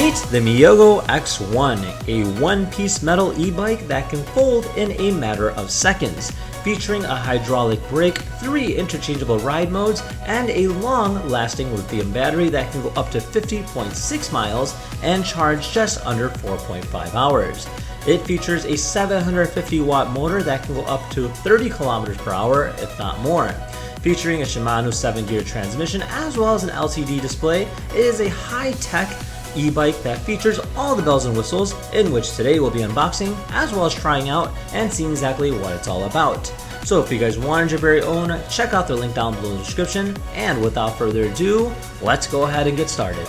Meet the Miyogo X1, a one-piece metal e-bike that can fold in a matter of seconds, featuring a hydraulic brake, 3 interchangeable ride modes, and a long-lasting lithium battery that can go up to 50.6 miles and charge just under 4.5 hours. It features a 750 watt motor that can go up to 30 kilometers per hour, if not more. Featuring a Shimano 7-gear transmission as well as an LCD display, it is a high-tech e-bike that features all the bells and whistles, in which today we'll be unboxing as well as trying out and seeing exactly what it's all about. So if you guys wanted your very own, check out the link down below in the description, and without further ado, let's go ahead and get started.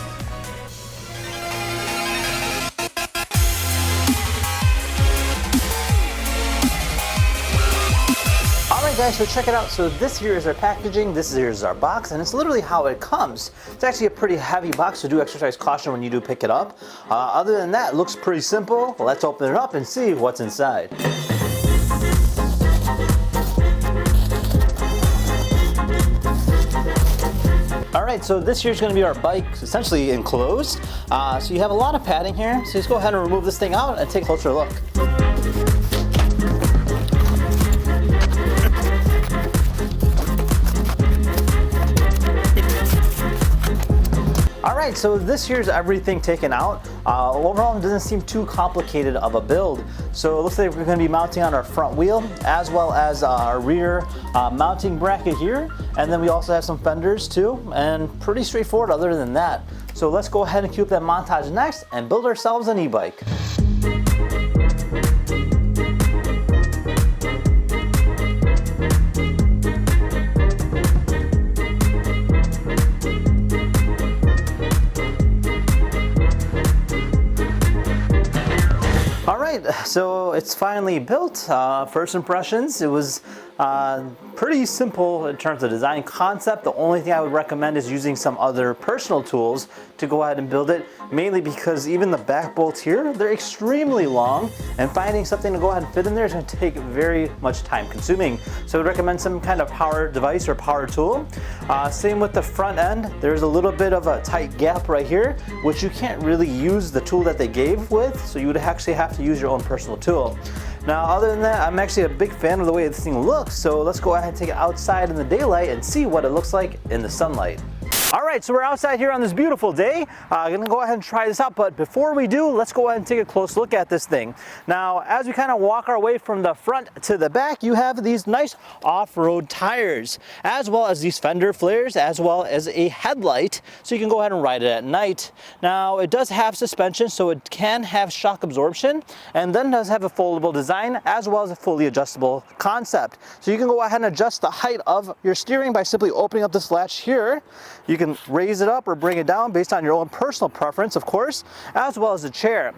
Alright guys, so check it out. So this here is our packaging, this here is our box, and it's literally how it comes. It's actually a pretty heavy box, so do exercise caution when you do pick it up. Other than that, it looks pretty simple. Let's open it up and see what's inside. Alright, so this here is going to be our bike essentially enclosed. So you have a lot of padding here, so let's go ahead and remove this thing out and take a closer look. Alright, so this here's everything taken out. Overall, it doesn't seem too complicated of a build. So it looks like we're going to be mounting on our front wheel as well as our rear mounting bracket here. And then we also have some fenders too, and pretty straightforward other than that. So let's go ahead and cue up that montage next and build ourselves an e-bike. So it's finally built. First impressions, it was pretty simple in terms of design concept. The only thing I would recommend is using some other personal tools to go ahead and build it, mainly because even the back bolts here, they're extremely long, and finding something to go ahead and fit in there is going to take very much time consuming. So I would recommend some kind of power device or power tool. Same with the front end. There's a little bit of a tight gap right here, which you can't really use the tool that they gave with, so you would actually have to use your own personal tool. Now, other than that, I'm actually a big fan of the way this thing looks, so let's go ahead and take it outside in the daylight and see what it looks like in the sunlight. Alright, so we're outside here on this beautiful day. I'm going to go ahead and try this out, but before we do, let's go ahead and take a close look at this thing. Now, as we kind of walk our way from the front to the back, you have these nice off-road tires, as well as these fender flares, as well as a headlight, so you can go ahead and ride it at night. Now, it does have suspension, so it can have shock absorption, and then does have a foldable design, as well as a fully adjustable concept. So you can go ahead and adjust the height of your steering by simply opening up this latch here. You can raise it up or bring it down based on your own personal preference, of course, as well as the chair.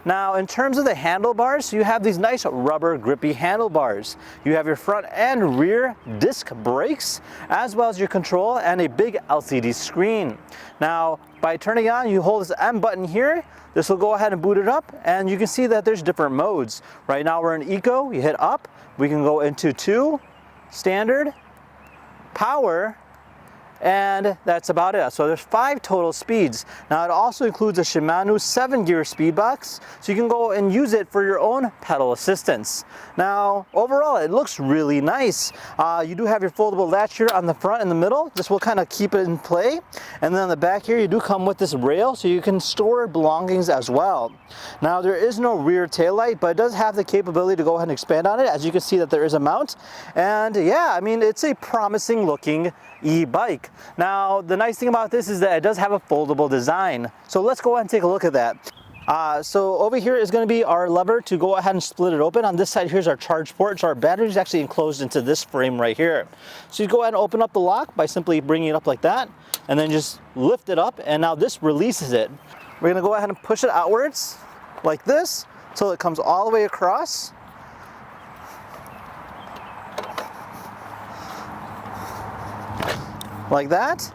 Now, in terms of the handlebars, you have these nice rubber grippy handlebars. You have your front and rear disc brakes, as well as your control and a big LCD screen. Now, by turning on, you hold this M button here. This will go ahead and boot it up, and you can see that there's different modes. Right now we're in Eco. You hit up. We can go into 2, Standard, Power, and that's about it. So there's 5 total speeds. Now it also includes a Shimano 7-gear speed box, so you can go and use it for your own pedal assistance. Now overall, it looks really nice. You do have your foldable latch here on the front and the middle. This will kind of keep it in play. And then on the back here, you do come with this rail, so you can store belongings as well. Now there is no rear taillight, but it does have the capability to go ahead and expand on it. As you can see that there is a mount. And yeah, I mean, it's a promising looking e-bike. Now, the nice thing about this is that it does have a foldable design. So let's go ahead and take a look at that. So over here is going to be our lever to go ahead and split it open. On this side, here's our charge port. So our battery is actually enclosed into this frame right here. So you go ahead and open up the lock by simply bringing it up like that, and then just lift it up, and now this releases it. We're going to go ahead and push it outwards like this until it comes all the way across. Like that,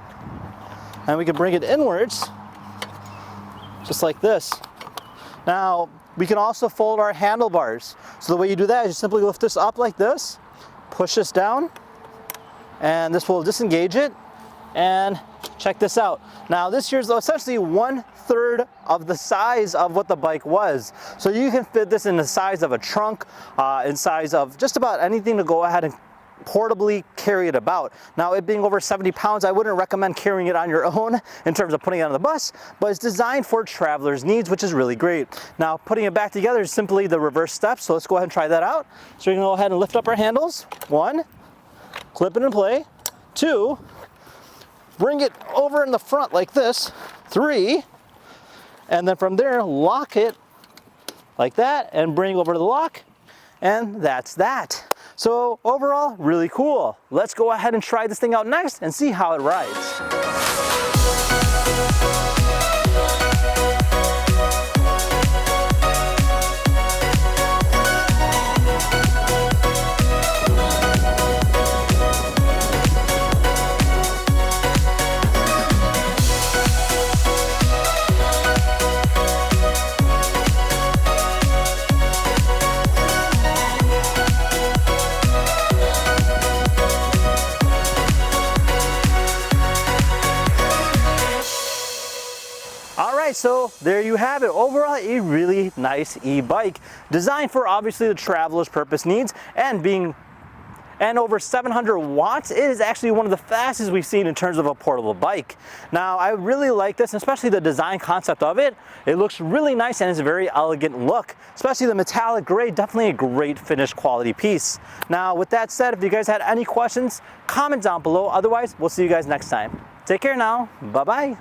and we can bring it inwards just like this. Now we can also fold our handlebars. So the way you do that is you simply lift this up like this, push this down, and this will disengage it, And check this out. Now this here's essentially 1/3 of the size of what the bike was. So you can fit this in the size of a trunk, in size of just about anything to go ahead and portably carry it about. Now, it being over 70 pounds, I wouldn't recommend carrying it on your own in terms of putting it on the bus, but it's designed for travelers' needs, which is really great. Now, putting it back together is simply the reverse step, so let's go ahead and try that out. So you're gonna go ahead and lift up our handles. 1, clip it in play. 2, bring it over in the front like this. 3, and then from there, lock it like that and bring over to the lock, and that's that. So overall, really cool. Let's go ahead and try this thing out next and see how it rides. So there you have it. Overall, a really nice e-bike designed for obviously the traveler's purpose needs, and over 700 watts. It is actually one of the fastest we've seen in terms of a portable bike. Now, I really like this, especially the design concept of it. It looks really nice and it's a very elegant look, especially the metallic gray, definitely a great finished quality piece. Now, with that said, if you guys had any questions, comment down below. Otherwise, we'll see you guys next time. Take care now. Bye-bye.